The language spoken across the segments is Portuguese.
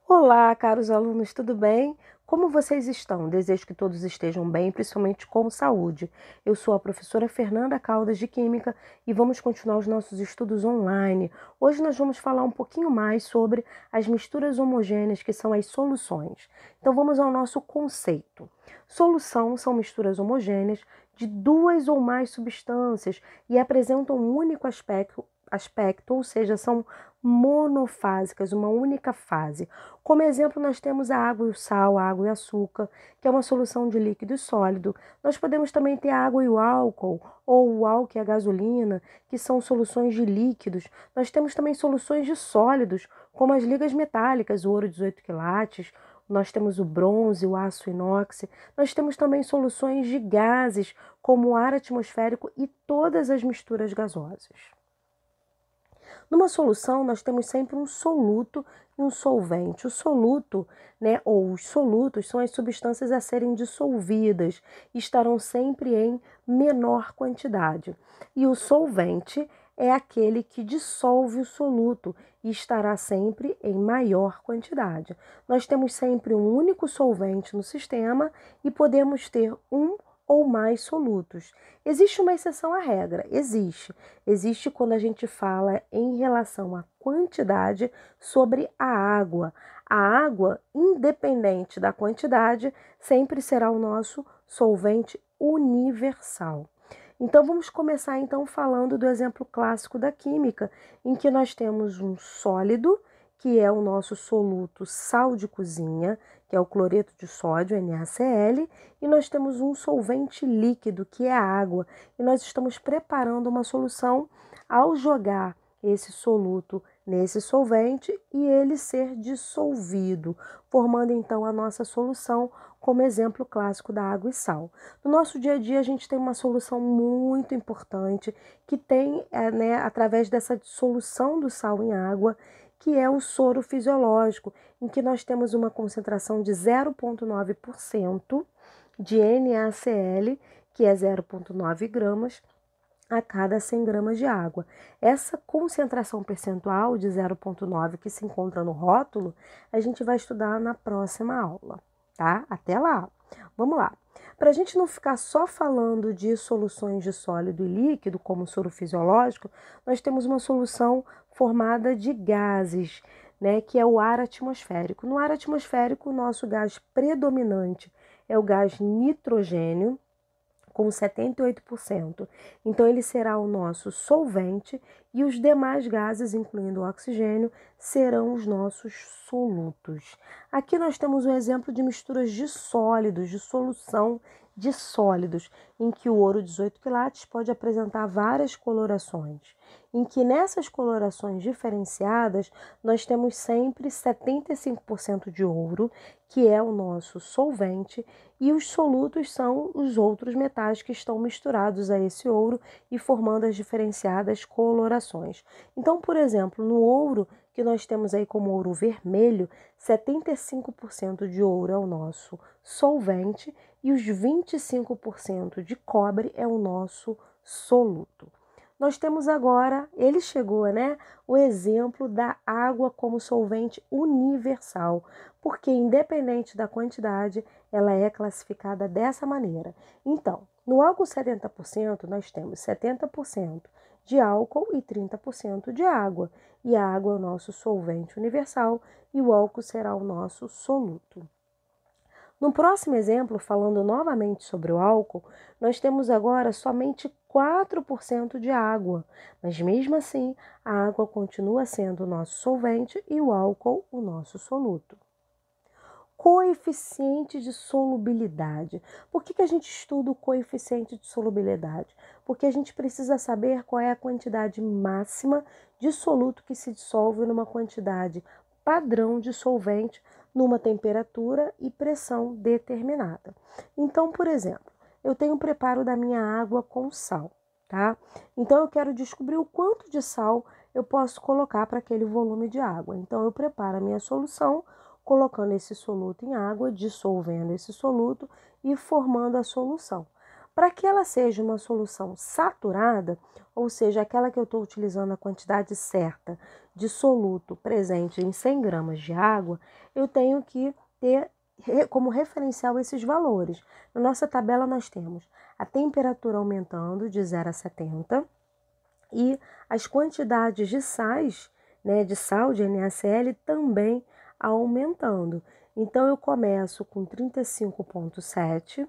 Olá, caros alunos, tudo bem? Como vocês estão? Desejo que todos estejam bem, principalmente com saúde. Eu sou a professora Fernanda Caldas de Química e vamos continuar os nossos estudos online. Hoje nós vamos falar um pouquinho mais sobre as misturas homogêneas, que são as soluções. Então vamos ao nosso conceito. Solução são misturas homogêneas de duas ou mais substâncias e apresentam um único aspecto, ou seja, são monofásicas, uma única fase. Como exemplo, nós temos a água e o sal, a água e o açúcar, que é uma solução de líquido e sólido. Nós podemos também ter a água e o álcool, ou o álcool e a gasolina, que são soluções de líquidos. Nós temos também soluções de sólidos, como as ligas metálicas, o ouro 18 quilates. Nós temos o bronze, o aço inox. Nós temos também soluções de gases, como o ar atmosférico e todas as misturas gasosas. Numa solução, nós temos sempre um soluto e um solvente. O soluto, ou os solutos, são as substâncias a serem dissolvidas e estarão sempre em menor quantidade. E o solvente é aquele que dissolve o soluto e estará sempre em maior quantidade. Nós temos sempre um único solvente no sistema e podemos ter um ou mais solutos. Existe uma exceção à regra? Existe. Existe quando a gente fala em relação à quantidade sobre a água. A água, independente da quantidade, sempre será o nosso solvente universal. Então vamos começar então falando do exemplo clássico da química, em que nós temos um sólido, que é o nosso soluto sal de cozinha, que é o cloreto de sódio, NaCl, e nós temos um solvente líquido, que é a água, e nós estamos preparando uma solução ao jogar esse soluto nesse solvente e ele ser dissolvido, formando então a nossa solução, como exemplo clássico da água e sal. No nosso dia a dia, a gente tem uma solução muito importante que tem, através dessa dissolução do sal em água, que é o soro fisiológico, em que nós temos uma concentração de 0,9% de NaCl, que é 0,9 gramas, a cada 100 gramas de água. Essa concentração percentual de 0,9 que se encontra no rótulo, a gente vai estudar na próxima aula, tá? Até lá! Vamos lá! Para a gente não ficar só falando de soluções de sólido e líquido, como o soro fisiológico, nós temos uma solução formada de gases, que é o ar atmosférico. No ar atmosférico, o nosso gás predominante é o gás nitrogênio, com 78%. Então, ele será o nosso solvente e os demais gases, incluindo o oxigênio, serão os nossos solutos. Aqui nós temos um exemplo de misturas de sólidos, de solução de sólidos, em que o ouro 18 quilates pode apresentar várias colorações, em que nessas colorações diferenciadas nós temos sempre 75% de ouro, que é o nosso solvente, e os solutos são os outros metais que estão misturados a esse ouro e formando as diferenciadas colorações. Então, por exemplo, no ouro, que nós temos aí como ouro vermelho, 75% de ouro é o nosso solvente e os 25% de cobre é o nosso soluto. Nós temos agora, ele chegou, o exemplo da água como solvente universal, porque independente da quantidade, ela é classificada dessa maneira. Então, no álcool 70%, nós temos 70% de álcool e 30% de água. E a água é o nosso solvente universal e o álcool será o nosso soluto. No próximo exemplo, falando novamente sobre o álcool, nós temos agora somente 4% de água, mas mesmo assim a água continua sendo o nosso solvente e o álcool o nosso soluto. Coeficiente de solubilidade. Por que a gente estuda o coeficiente de solubilidade? Porque a gente precisa saber qual é a quantidade máxima de soluto que se dissolve numa quantidade padrão de solvente numa temperatura e pressão determinada. Então, por exemplo, eu tenho um preparo da minha água com sal, tá? Então, eu quero descobrir o quanto de sal eu posso colocar para aquele volume de água. Então, eu preparo a minha solução colocando esse soluto em água, dissolvendo esse soluto e formando a solução. Para que ela seja uma solução saturada, ou seja, aquela que eu estou utilizando a quantidade certa de soluto presente em 100 gramas de água, eu tenho que ter como referencial esses valores. Na nossa tabela nós temos a temperatura aumentando de 0 a 70 e as quantidades de sais, né, de sal, de NaCl, também aumentando. Então eu começo com 35,7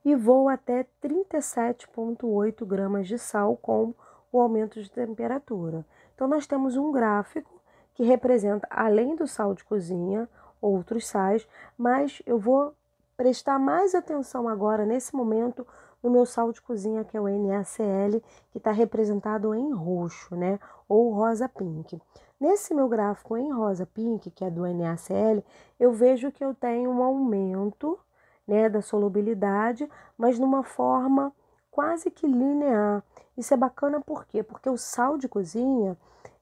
e vou até 37,8 gramas de sal com o aumento de temperatura. Então nós temos um gráfico que representa, além do sal de cozinha, outros sais, mas eu vou prestar mais atenção agora, nesse momento, no meu sal de cozinha, que é o NaCl, que está representado em roxo, né? Ou rosa pink. Nesse meu gráfico em rosa pink, que é do NaCl, eu vejo que eu tenho um aumento, né, da solubilidade, mas numa forma quase que linear. Isso é bacana por quê? Porque o sal de cozinha,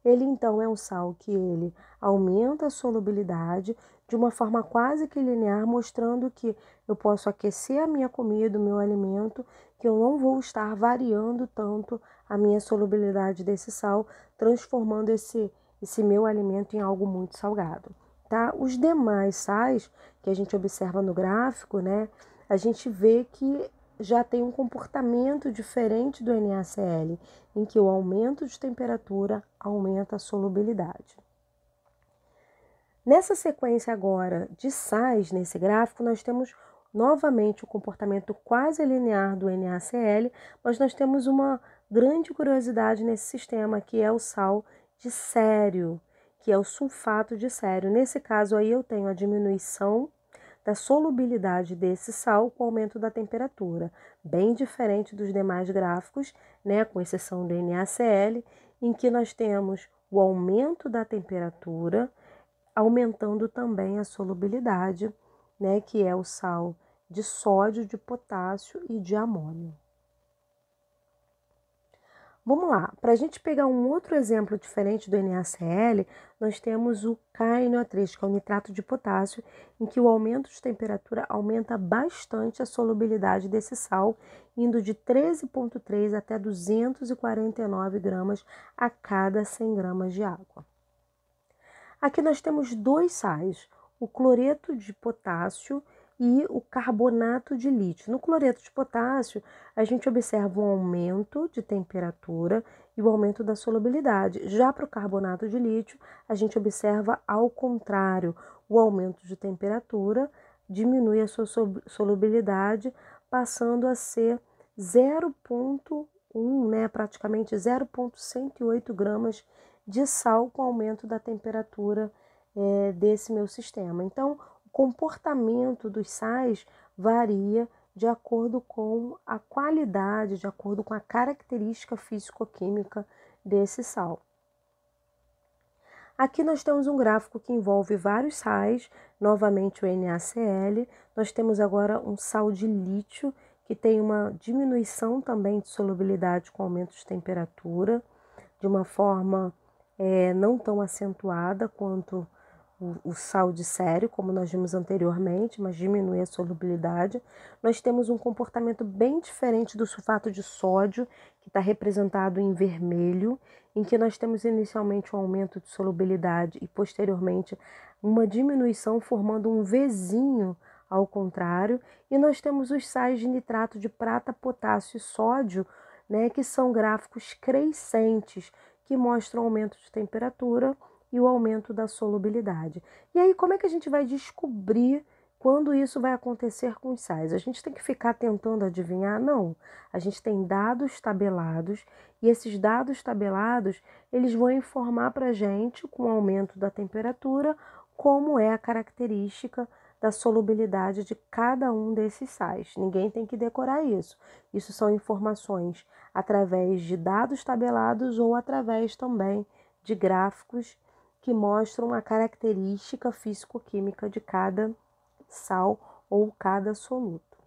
ele então é um sal que ele aumenta a solubilidade de uma forma quase que linear, mostrando que eu posso aquecer a minha comida, o meu alimento, que eu não vou estar variando tanto a minha solubilidade desse sal, transformando esse meu alimento em algo muito salgado. Tá? Os demais sais que a gente observa no gráfico, né, a gente vê que já tem um comportamento diferente do NaCl, em que o aumento de temperatura aumenta a solubilidade. Nessa sequência agora de sais, nesse gráfico, nós temos novamente o comportamento quase linear do NaCl, mas nós temos uma grande curiosidade nesse sistema, que é o sal de cério, que é o sulfato de cério. Nesse caso aí eu tenho a diminuição da solubilidade desse sal com o aumento da temperatura, bem diferente dos demais gráficos, né, com exceção do NaCl, em que nós temos o aumento da temperatura, aumentando também a solubilidade, né, que é o sal de sódio, de potássio e de amônio. Vamos lá, para a gente pegar um outro exemplo diferente do NaCl, nós temos o KNO3, que é o nitrato de potássio, em que o aumento de temperatura aumenta bastante a solubilidade desse sal, indo de 13,3 até 249 gramas a cada 100 gramas de água. Aqui nós temos dois sais, o cloreto de potássio e o carbonato de lítio. No cloreto de potássio, a gente observa um aumento de temperatura e o aumento da solubilidade. Já para o carbonato de lítio, a gente observa ao contrário, o aumento de temperatura diminui a sua solubilidade, passando a ser 0,1, né, praticamente 0,108 gramas de sal com aumento da temperatura desse meu sistema. Então, o comportamento dos sais varia de acordo com a qualidade, de acordo com a característica físico-química desse sal. Aqui nós temos um gráfico que envolve vários sais, novamente o NaCl. Nós temos agora um sal de lítio, que tem uma diminuição também de solubilidade com aumento de temperatura, de uma forma não tão acentuada quanto o sal de cério, como nós vimos anteriormente, mas diminui a solubilidade. Nós temos um comportamento bem diferente do sulfato de sódio, que está representado em vermelho, em que nós temos inicialmente um aumento de solubilidade e posteriormente uma diminuição, formando um Vzinho ao contrário. E nós temos os sais de nitrato de prata, potássio e sódio, né, que são gráficos crescentes, que mostram aumento de temperatura e o aumento da solubilidade. E aí, como é que a gente vai descobrir quando isso vai acontecer com os sais? A gente tem que ficar tentando adivinhar? Não. A gente tem dados tabelados e esses dados tabelados, eles vão informar para a gente, com o aumento da temperatura, como é a característica da solubilidade de cada um desses sais. Ninguém tem que decorar isso. Isso são informações através de dados tabelados ou através também de gráficos que mostram a característica físico-química de cada sal ou cada soluto.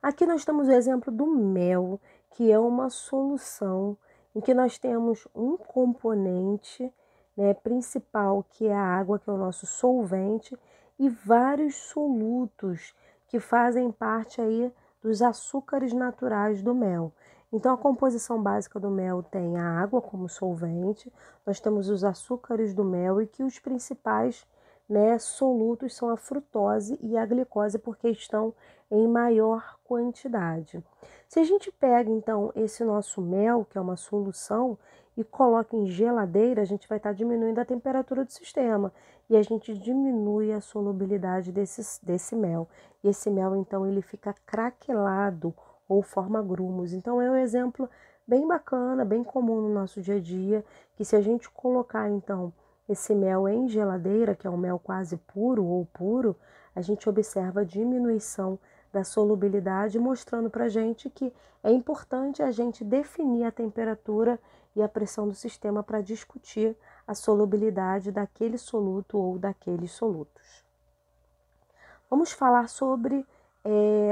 Aqui nós temos o exemplo do mel, que é uma solução em que nós temos um componente, né, principal, que é a água, que é o nosso solvente, e vários solutos que fazem parte aí dos açúcares naturais do mel. Então, a composição básica do mel tem a água como solvente, nós temos os açúcares do mel e que os principais, né, solutos são a frutose e a glicose, porque estão em maior quantidade. Se a gente pega, então, esse nosso mel, que é uma solução, e coloca em geladeira, a gente vai estar diminuindo a temperatura do sistema e a gente diminui a solubilidade desse mel. E esse mel, então, ele fica craquelado ou forma grumos. Então, é um exemplo bem bacana, bem comum no nosso dia a dia, que se a gente colocar, então, esse mel em geladeira, que é um mel quase puro ou puro, a gente observa a diminuição da solubilidade, mostrando para a gente que é importante a gente definir a temperatura e a pressão do sistema para discutir a solubilidade daquele soluto ou daqueles solutos. Vamos falar sobre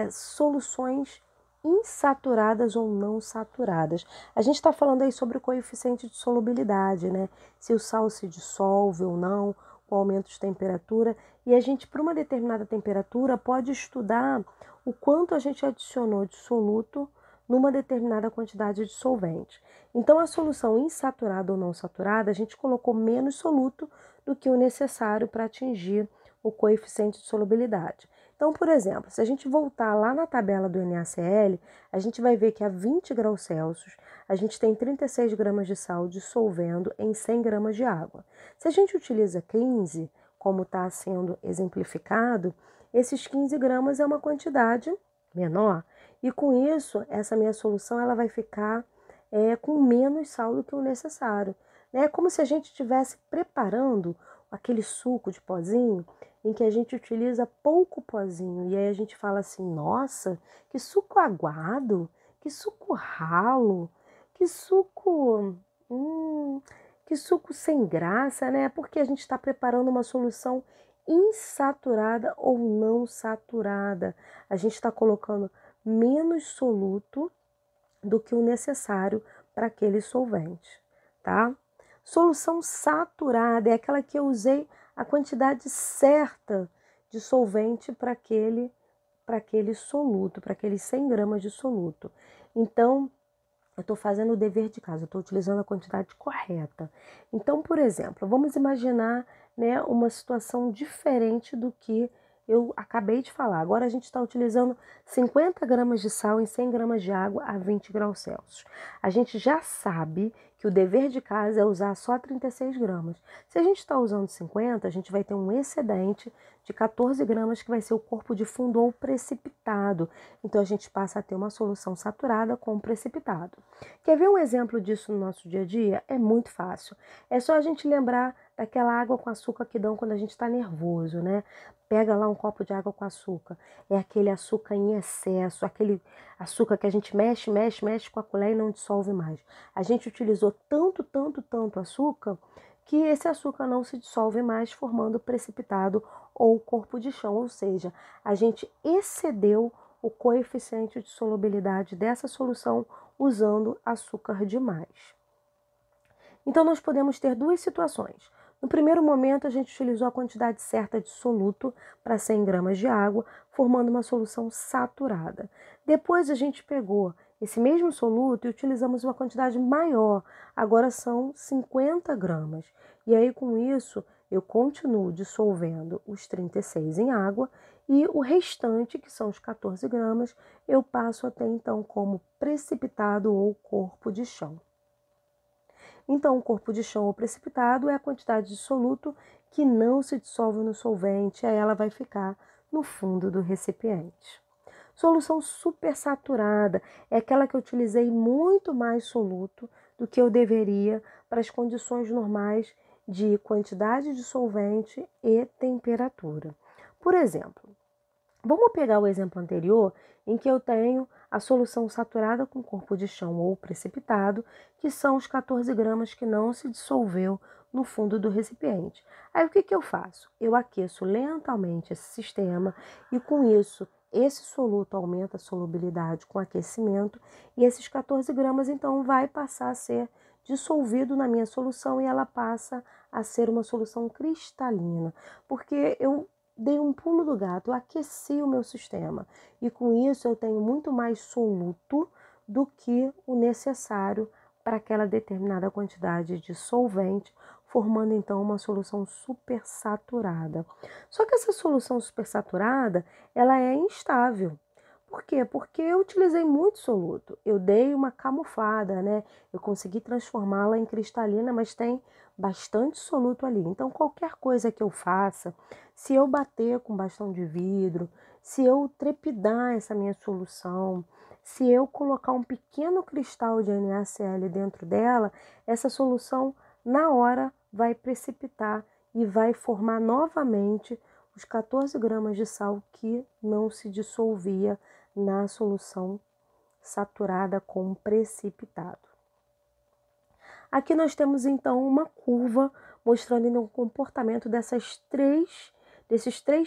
soluções insaturadas ou não saturadas. A gente está falando aí sobre o coeficiente de solubilidade, né? Se o sal se dissolve ou não, com aumento de temperatura. E a gente, para uma determinada temperatura, pode estudar o quanto a gente adicionou de soluto numa determinada quantidade de solvente. Então, a solução insaturada ou não saturada, a gente colocou menos soluto do que o necessário para atingir o coeficiente de solubilidade. Então, por exemplo, se a gente voltar lá na tabela do NaCl, a gente vai ver que a 20 graus Celsius a gente tem 36 gramas de sal dissolvendo em 100 gramas de água. Se a gente utiliza 15, como está sendo exemplificado, esses 15 gramas é uma quantidade menor. E com isso, essa minha solução ela vai ficar com menos sal do que o necessário. É como se a gente estivesse preparando aquele suco de pozinho em que a gente utiliza pouco pozinho. E aí a gente fala assim, nossa, que suco aguado, que suco ralo, que suco, que suco sem graça, né? Porque a gente está preparando uma solução insaturada ou não saturada. A gente está colocando menos soluto do que o necessário para aquele solvente, tá? Solução saturada é aquela que eu usei a quantidade certa de solvente para aquele soluto, para aqueles 100 gramas de soluto. Então, eu estou fazendo o dever de casa, eu estou utilizando a quantidade correta. Então, por exemplo, vamos imaginar, né, uma situação diferente do que eu acabei de falar. Agora a gente está utilizando 50 gramas de sal em 100 gramas de água a 20 graus Celsius. A gente já sabe que o dever de casa é usar só 36 gramas. Se a gente está usando 50, a gente vai ter um excedente de 14 gramas que vai ser o corpo de fundo ou precipitado. Então a gente passa a ter uma solução saturada com precipitado. Quer ver um exemplo disso no nosso dia a dia? É muito fácil. É só a gente lembrar daquela água com açúcar que dão quando a gente está nervoso, né? Pega lá um copo de água com açúcar. É aquele açúcar em excesso, aquele açúcar que a gente mexe com a colher e não dissolve mais. A gente utilizou tanto açúcar que esse açúcar não se dissolve mais, formando precipitado ou corpo de chão. Ou seja, a gente excedeu o coeficiente de solubilidade dessa solução usando açúcar demais. Então, nós podemos ter duas situações. No primeiro momento, a gente utilizou a quantidade certa de soluto para 100 gramas de água, formando uma solução saturada. Depois, a gente pegou esse mesmo soluto e utilizamos uma quantidade maior, agora são 50 gramas. E aí, com isso, eu continuo dissolvendo os 36 em água e o restante, que são os 14 gramas, eu passo a ter então como precipitado ou corpo de chão. Então, o corpo de chão ou precipitado é a quantidade de soluto que não se dissolve no solvente, aí ela vai ficar no fundo do recipiente. Solução supersaturada é aquela que eu utilizei muito mais soluto do que eu deveria para as condições normais de quantidade de solvente e temperatura. Por exemplo, vamos pegar o exemplo anterior em que eu tenho a solução saturada com corpo de chão ou precipitado, que são os 14 gramas que não se dissolveu no fundo do recipiente. Aí o que eu faço? Eu aqueço lentamente esse sistema e com isso esse soluto aumenta a solubilidade com aquecimento e esses 14 gramas então vai passar a ser dissolvido na minha solução e ela passa a ser uma solução cristalina, porque eu dei um pulo do gato, eu aqueci o meu sistema. E com isso eu tenho muito mais soluto do que o necessário para aquela determinada quantidade de solvente, formando então uma solução supersaturada. Só que essa solução supersaturada, ela é instável. Por quê? Porque eu utilizei muito soluto. Eu dei uma camuflada, né? Eu consegui transformá-la em cristalina, mas tem bastante soluto ali. Então, qualquer coisa que eu faça, se eu bater com bastão de vidro, se eu trepidar essa minha solução, se eu colocar um pequeno cristal de NaCl dentro dela, essa solução na hora vai precipitar e vai formar novamente os 14 gramas de sal que não se dissolvia na solução saturada com precipitado. Aqui nós temos então uma curva mostrando o comportamento desses três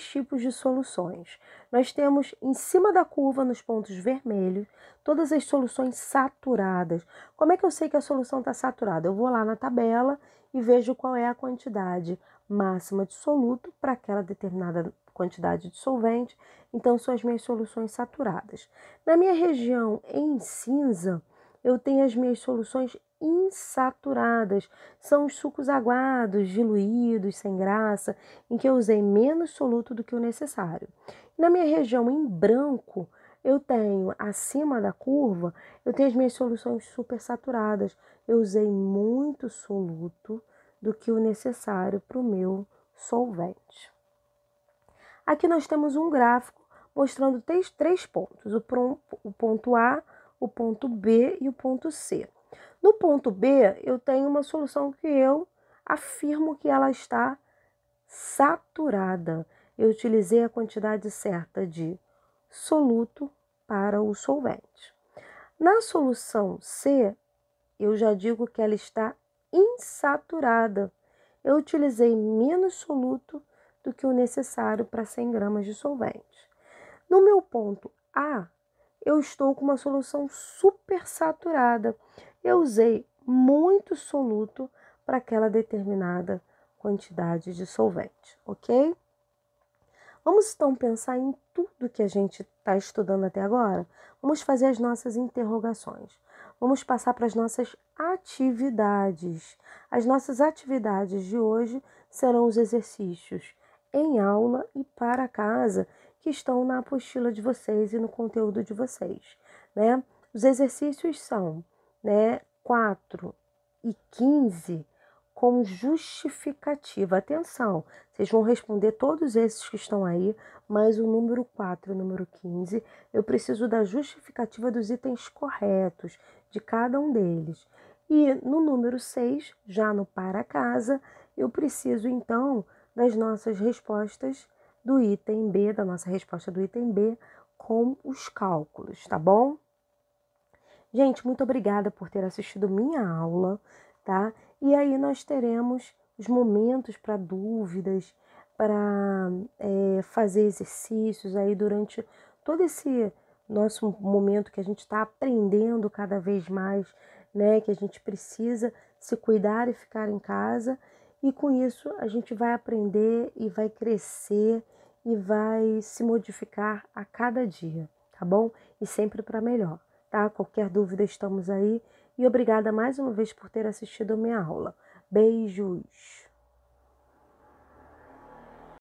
tipos de soluções. Nós temos em cima da curva, nos pontos vermelhos, todas as soluções saturadas. Como é que eu sei que a solução está saturada? Eu vou lá na tabela e vejo qual é a quantidade máxima de soluto para aquela determinada quantidade de solvente. Então, são as minhas soluções saturadas. Na minha região em cinza, eu tenho as minhas soluções insaturadas. São os sucos aguados, diluídos, sem graça, em que eu usei menos soluto do que o necessário. Na minha região em branco, eu tenho acima da curva, eu tenho as minhas soluções supersaturadas. Eu usei muito soluto do que o necessário para o meu solvente. Aqui nós temos um gráfico mostrando três pontos, o ponto A, o ponto B e o ponto C. No ponto B, eu tenho uma solução que eu afirmo que ela está saturada. Eu utilizei a quantidade certa de soluto para o solvente. Na solução C, eu já digo que ela está insaturada. Eu utilizei menos soluto do que o necessário para 100 gramas de solvente. No meu ponto A, eu estou com uma solução supersaturada. Eu usei muito soluto para aquela determinada quantidade de solvente, ok? Vamos então pensar em tudo que a gente está estudando até agora? Vamos fazer as nossas interrogações. Vamos passar para as nossas atividades. As nossas atividades de hoje serão os exercícios em aula e para casa que estão na apostila de vocês e no conteúdo de vocês, né? Os exercícios são, 4 e 15 com justificativa. Atenção, vocês vão responder todos esses que estão aí, mas o número 4 e o número 15, eu preciso da justificativa dos itens corretos de cada um deles. E no número 6, já no para casa, eu preciso então das nossas respostas do item B, da nossa resposta do item B, com os cálculos, tá bom? Gente, muito obrigada por ter assistido minha aula, tá? E aí nós teremos os momentos para dúvidas, para fazer exercícios aí durante todo esse nosso momento que a gente está aprendendo cada vez mais, né? Que a gente precisa se cuidar e ficar em casa. E com isso a gente vai aprender e vai crescer e vai se modificar a cada dia, tá bom? E sempre para melhor, tá? Qualquer dúvida estamos aí. E obrigada mais uma vez por ter assistido a minha aula. Beijos!